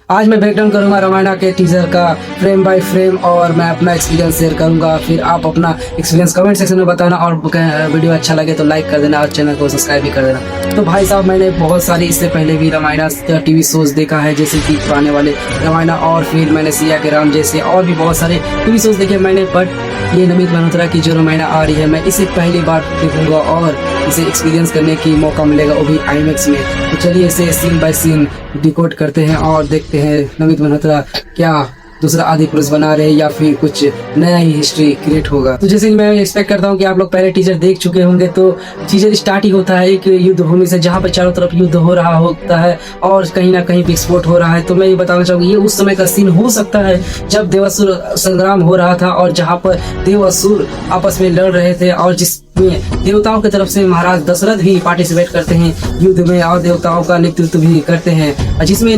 आज मैं ब्रेकडाउन करूंगा रामायण के टीजर का फ्रेम बाय फ्रेम और मैं अपना एक्सपीरियंस शेयर करूंगा। फिर आप अपना एक्सपीरियंस कमेंट सेक्शन में बताना और वीडियो अच्छा लगे तो लाइक कर देना और चैनल को सब्सक्राइब भी कर देना। तो भाई साहब, मैंने बहुत सारी इससे पहले भी रामायण टीवी शोज देखा है, जैसे कि पुराने वाले रामायण और फिर मैंने सिया के राम जैसे और भी बहुत सारे टीवी शोज देखे मैंने। बट ये नमित मल्होत्रा की जो रामायण आ रही है मैं इसे पहली बार देखूंगा और इसे एक्सपीरियंस करने की मौका मिलेगा, वो भी आईमैक्स में। तो चलिए इसे सीन बाय सीन डिकोड करते हैं और देखते हैं नमित मल्होत्रा क्या दूसरा आदि पुरुष बना रहे या फिर कुछ नया ही हिस्ट्री क्रिएट होगा। तो जैसे कि मैं एक्सपेक्ट करता हूँ कि आप लोग पहले टीजर देख चुके होंगे। तो टीजर स्टार्ट ही होता है एक युद्ध भूमि से, जहाँ पर चारों तरफ युद्ध हो रहा होता है और कहीं ना कहीं विस्फोट हो रहा है। तो मैं ये बताना चाहूँगा ये उस समय का सीन हो सकता है जब देवासुर संग्राम हो रहा था और जहाँ पर देव असुर आपस में लड़ रहे थे और जिसमें देवताओं की तरफ से महाराज दशरथ भी पार्टिसिपेट करते हैं युद्ध में और देवताओं का नेतृत्व भी करते हैं, जिसमें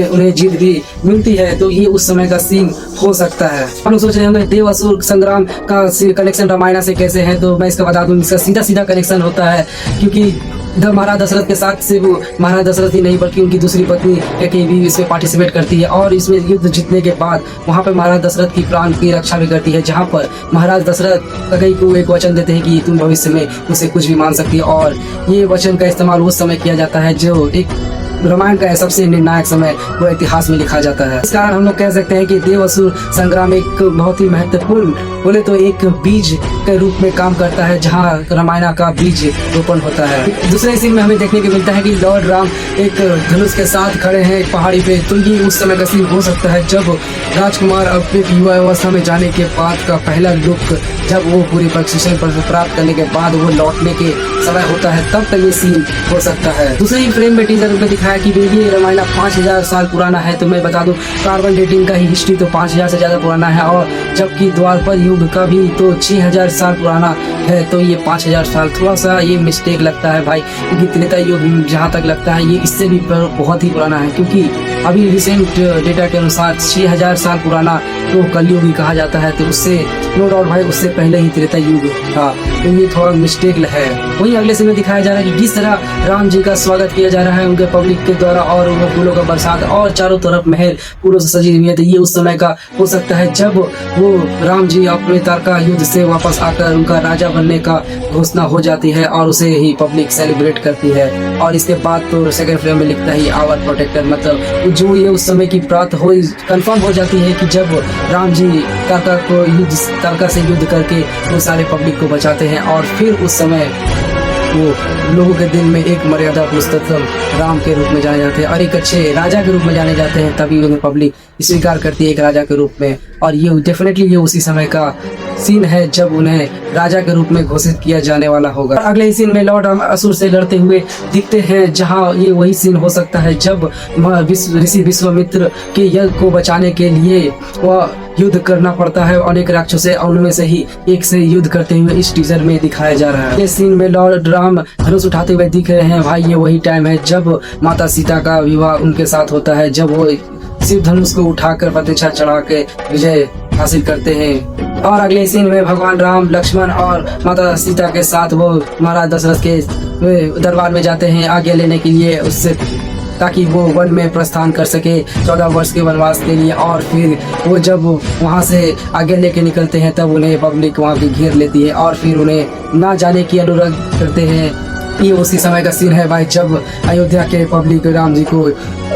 उन्हें जीत भी मिलती है। तो ये उस समय का सीन हो सकता है। हम लोग सोच रहे होंगे देव असुर संग्राम का कनेक्शन रामायण से कैसे है, तो मैं इसका बता दूं इसका सीधा सीधा कनेक्शन होता है, क्योंकि इधर महाराज दशरथ के साथ सिर्फ महाराज दशरथ ही नहीं बल्कि उनकी दूसरी पत्नी कैकेयी भी इसमें पार्टिसिपेट करती है और इसमें युद्ध जीतने के बाद वहाँ पर महाराज दशरथ की प्राण की रक्षा भी करती है, जहाँ पर महाराज दशरथ कैकेयी को एक वचन देते हैं कि तुम भविष्य में उसे कुछ भी मान सकती है। और ये वचन का इस्तेमाल उस समय किया जाता है जो एक रामायण का सबसे निर्णायक समय वो इतिहास में लिखा जाता है। इस कारण हम लोग कह सकते हैं कि देव असुर संग्राम एक बहुत ही महत्वपूर्ण बोले तो एक बीज के रूप में काम करता है, जहाँ रामायण का बीज रोपण होता है। दूसरे सीन में हमें देखने को मिलता है कि लॉर्ड राम एक धनुष के साथ खड़े हैं एक पहाड़ी पे। तो ये उस समय का सीन हो सकता है जब राजकुमार अपने युवा अवस्था में जाने के बाद का पहला लुक, जब वो पूरी प्रशिक्षण प्राप्त करने के बाद वो लौटने के समय होता है, तब तक ये सीन हो सकता है। दूसरे फ्रेम में टीजर में दिखाया कि ये रामायण 5000 साल पुराना है। तो मैं बता दूं कार्बन डेटिंग का ही हिस्ट्री तो 5000 से ज्यादा पुराना है और जबकि द्वापर युग का भी तो 6000 साल पुराना है। तो ये 5000 साल थोड़ा सा ये मिस्टेक लगता है भाई, क्योंकि त्रेता युग जहाँ तक लगता है ये इससे भी बहुत ही पुराना है, क्योंकि अभी रिसेंट डेटा के अनुसार 6000 साल पुराना तो कलयुग ही कहा जाता है। तो उससे नो डाउट भाई उससे पहले ही त्रेता युग था। तो ये थोड़ा मिस्टेक है। वहीं अगले सीन में दिखाया जा रहा है कि जिस तरह राम जी का स्वागत किया जा रहा है उनके पब्लिक के द्वारा और उनको फूलों का बरसात और चारों तरफ महल फूलों से सजी हुई है। तो ये उस समय का हो सकता है जब वो राम जी अपने तारका युद्ध से वापस आकर उनका राजा बनने का घोषणा हो जाती है और उसे ही पब्लिक सेलिब्रेट करती है। और इसके बाद तो सेकंड फ्रेम में लिखता है आवर प्रोटेक्टर, मतलब जो ये उस समय की बात हो कंफर्म हो जाती है कि जब राम जी तारका से युद्ध करके वो सारे पब्लिक को बचाते हैं और फिर उस समय वो लोगों के दिल में एक मर्यादा पुरुषोत्तम राम के रूप में जाने जाते हैं और एक अच्छे राजा के रूप में जाने जाते हैं। तभी उन्हें पब्लिक स्वीकार करती है एक राजा के रूप में। और ये डेफिनेटली ये उसी समय का सीन है जब उन्हें राजा के रूप में घोषित किया जाने वाला होगा। अगले ही सीन में लॉर्ड राम असुर से लड़ते हुए दिखते हैं, जहां ये वही सीन हो सकता है जब ऋषि विश्वामित्र के यज्ञ को बचाने के लिए वह युद्ध करना पड़ता है अनेक राक्षसों से, उनमें से ही एक से युद्ध करते हुए इस टीजर में दिखाया जा रहा है। इस सीन में लॉर्ड राम धनुष उठाते हुए दिख रहे हैं। भाई ये वही टाइम है जब माता सीता का विवाह उनके साथ होता है, जब वो शिव धनुष को उठाकर प्रतिष्ठा चढ़ा के विजय हासिल करते हैं। और अगले सीन में भगवान राम लक्ष्मण और माता सीता के साथ वो महाराज दशरथ के दरबार में जाते हैं आज्ञा लेने के लिए उससे, ताकि वो वन में प्रस्थान कर सके 14 वर्ष के वनवास के लिए। और फिर वो जब वहाँ से आगे लेके निकलते हैं तब उन्हें पब्लिक वहाँ पे घेर लेती है और फिर उन्हें ना जाने की अनुरोध करते हैं। ये उसी समय का सीन है भाई जब अयोध्या के पब्लिक राम जी को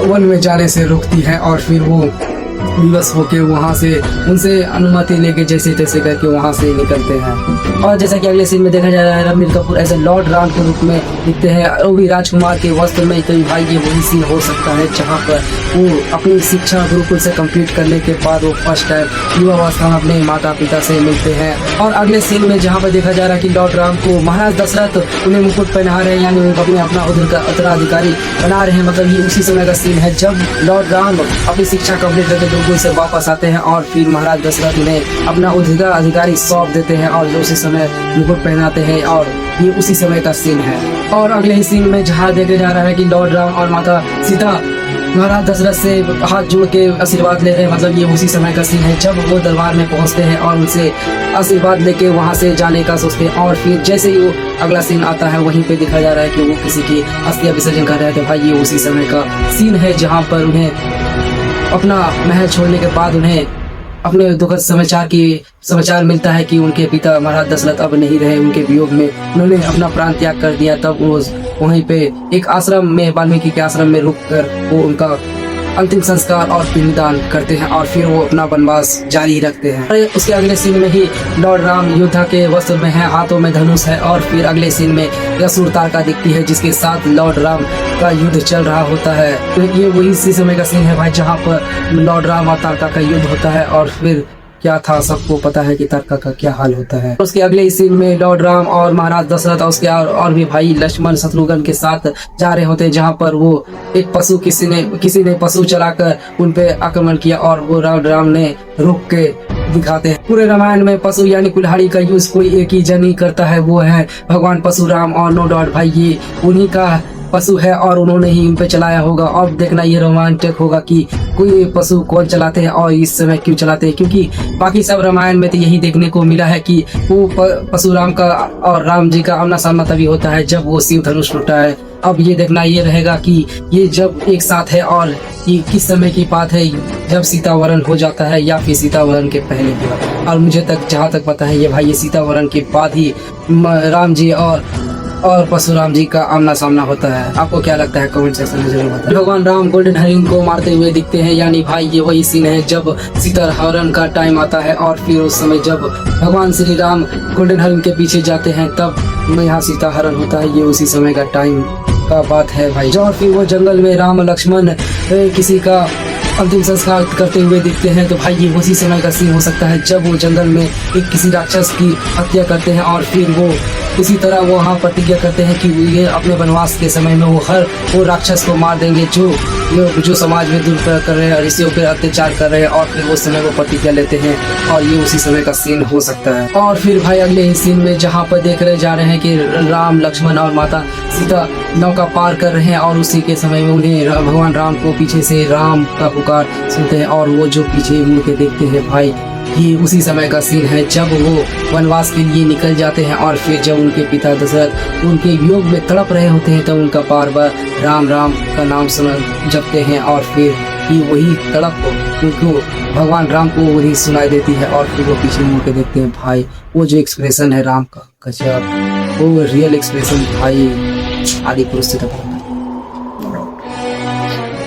वन में जाने से रोकती है और फिर वो विवश होके वहाँ से उनसे अनुमति लेके जैसे तैसे करके वहाँ से निकलते हैं। और जैसा कि अगले सीन में देखा जा रहा है रणबीर कपूर ऐसे लॉर्ड राम के रूप में दिखते हैं, वो भी राजकुमार के वस्त्र में। तो भाई ये वही सीन हो सकता है जहाँ पर वो अपनी शिक्षा गुरुकुल से कंप्लीट करने के बाद वो फर्स्ट टाइम युवावस्था में अपने माता पिता से मिलते हैं। और अगले सीन में जहाँ पर देखा जा रहा है कि लॉर्ड राम को महाराज दशरथ उन्हें मुकुट पहना रहे हैं, यानी उनको अपने अपना उत्तराधिकारी बना रहे हैं। मतलब ये उसी समय का सीन है जब लॉर्ड राम अपनी शिक्षा कंप्लीट करके गुरुकुल से वापस आते हैं और फिर महाराज दशरथ उन्हें अपना उत्तराधिकारी सौंप देते हैं और उसी समय मुकुट पहनाते हैं। और ये उसी समय का सीन है। और अगले ही सीन में जहाँ देखा जा रहा है कि लॉर्ड राम और माता सीता महाराज दशरथ से हाथ जोड़ के आशीर्वाद ले रहे हैं। मतलब ये उसी समय का सीन है जब वो दरबार में पहुंचते हैं और उनसे आशीर्वाद लेके वहां से जाने का सोचते हैं। और फिर जैसे ही वो अगला सीन आता है वहीं पे दिखाया जा रहा है कि वो किसी की अस्थियां विसर्जन कर रहे थे। भाई ये उसी समय का सीन है जहाँ पर उन्हें अपना महल छोड़ने के बाद उन्हें अपने दुखद समाचार मिलता है कि उनके पिता महाराज दशरथ अब नहीं रहे। उनके वियोग में उन्होंने अपना प्राण त्याग कर दिया। तब वो वहीं पे एक आश्रम में, वाल्मीकि के आश्रम में रुककर वो उनका अंतिम संस्कार और पिंडदान करते हैं और फिर वो अपना वनवास जारी रखते हैं। और उसके अगले सीन में ही लॉर्ड राम योद्धा के वस्त्र में है, हाथों में धनुष है और फिर अगले सीन में असुर तारका दिखती है जिसके साथ लॉर्ड राम का युद्ध चल रहा होता है। तो ये वही इसी समय का सीन है भाई जहाँ पर लॉर्ड राम और तारका का युद्ध होता है। और फिर क्या था, सबको पता है कि तारका का क्या हाल होता है। उसके अगले सीन में लॉर्ड राम और महाराज दशरथ और उसके और भी भाई लक्ष्मण शत्रुघ्न के साथ जा रहे होते हैं जहाँ पर वो एक पशु किसी ने पशु चलाकर उन पे आक्रमण किया और वो राम ने रोक के दिखाते हैं। पूरे रामायण में पशु यानी कुल्हाड़ी का यूज कोई एक ही जन ही करता है, वो है भगवान परशुराम। और नो डाउट भाई ये उन्हीं का पशु है और उन्होंने ही इन पे चलाया होगा। अब देखना ये रोमांचक होगा कि कोई पशु कौन चलाते हैं और इस समय क्यों चलाते हैं, क्योंकि बाकी सब रामायण में तो यही देखने को मिला है कि वो परशुराम का और राम जी का आमना सामना तभी होता है जब वो शिव धनुष टूटा है। अब ये देखना ये रहेगा कि ये जब एक साथ है और ये किस समय की बात है, जब सीतावरण हो जाता है या फिर सीतावरण के पहले हुआ। और मुझे जहाँ तक पता है ये भाई ये सीतावरण के बाद ही राम जी और परशुराम जी का आमना सामना होता है। आपको क्या लगता है कमेंट सेक्शन में जरूर बताएं। भगवान राम गोल्डन हरिण को मारते हुए दिखते हैं, यानी भाई ये वही सीन है जब सीता हरण का टाइम आता है और फिर उस समय जब भगवान श्री राम गोल्डन हरिण के पीछे जाते हैं तब यहाँ सीता हरण होता है। ये उसी समय का टाइम का बात है भाई। और फिर वो जंगल में राम लक्ष्मण किसी का अंतिम संस्कार करते हुए दिखते हैं। तो भाई ये उसी समय का सीन हो सकता है जब वो जंगल में एक किसी राक्षस की हत्या करते हैं और फिर वो इसी तरह वो वहाँ प्रतिज्ञा करते हैं कि ये अपने वनवास के समय में वो राक्षस को मार देंगे जो समाज में दुष्प्रयोग कर रहे हैं, ऋषियों पर अत्याचार कर रहे हैं। और फिर उस समय वो प्रतिज्ञा लेते हैं और ये उसी समय का सीन हो सकता है। और फिर भाई अगले ही सीन में जहाँ पर देख रहे जा रहे हैं कि राम लक्ष्मण और माता सीता नौका पार कर रहे हैं और उसी के समय में उन्हें भगवान राम को पीछे से राम का पुकार सुनते हैं और वो जो पीछे मुड़ के देखते हैं भाई ये उसी समय का सीन है जब वो वनवास के लिए निकल जाते हैं। और फिर जब उनके पिता दशरथ उनके वियोग में तड़प रहे होते हैं तब उनका बार बार राम राम का नाम जपते हैं और फिर ये वही तड़प उनको भगवान राम को वही सुनाई देती है और फिर वो पीछे मुड़ के देखते हैं। भाई वो जो एक्सप्रेशन है राम का गजब, वो रियल एक्सप्रेशन भाई आदि पुरुष से तक।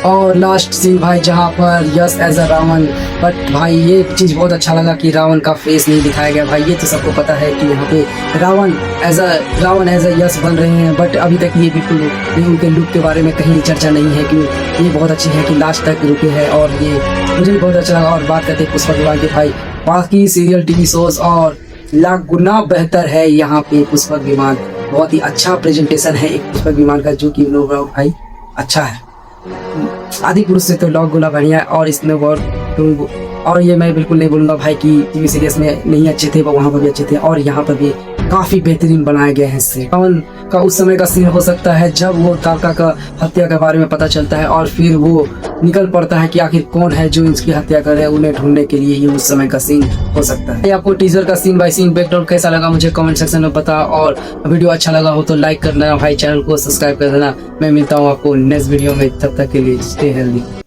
और लास्ट सीन भाई जहाँ पर yes as a Ravan, but भाई ये चीज़ बहुत अच्छा लगा कि रावण का फेस नहीं दिखाया गया। भाई ये तो सबको पता है कि यहाँ पे रावण एज अ यस बन रहे हैं, बट अभी तक ये बिल्कुल उनके लुक के बारे में कहीं चर्चा नहीं है कि ये बहुत अच्छी है कि लास्ट तक रुके हैं। और ये मुझे भी बहुत अच्छा लगा। और बात करते हैं पुष्पक विमान के भाई, बाकी सीरियल टीवी शोज और लाख गुना बेहतर है यहाँ पे पुष्पक विमान। बहुत ही अच्छा प्रेजेंटेशन है एक पुष्पक विमान का, जो कि भाई अच्छा है। आदि पुरुष से तो लॉग गुना बढ़िया है। और इसमें और ये मैं बिल्कुल नहीं बोलूँगा भाई कि टीवी सीरीज में नहीं अच्छे थे, वो वहाँ पर भी अच्छे थे और यहाँ पर भी काफी बेहतरीन बनाए गए हैं। इससे रावण का उस समय का सीन हो सकता है जब वो तारका का हत्या के बारे में पता चलता है और फिर वो निकल पड़ता है कि आखिर कौन है जो इसकी हत्या कर रहे हैं, उन्हें ढूंढने के लिए ये उस समय का सीन हो सकता है। आपको टीजर का सीन बाय सीन बैकग्राउंड कैसा लगा मुझे कमेंट सेक्शन में बता, और वीडियो अच्छा लगा हो तो लाइक कर देना भाई, चैनल को सब्सक्राइब कर देना। मैं मिलता हूँ आपको नेक्स्ट वीडियो में, तब तक के लिए स्टे हेल्दी।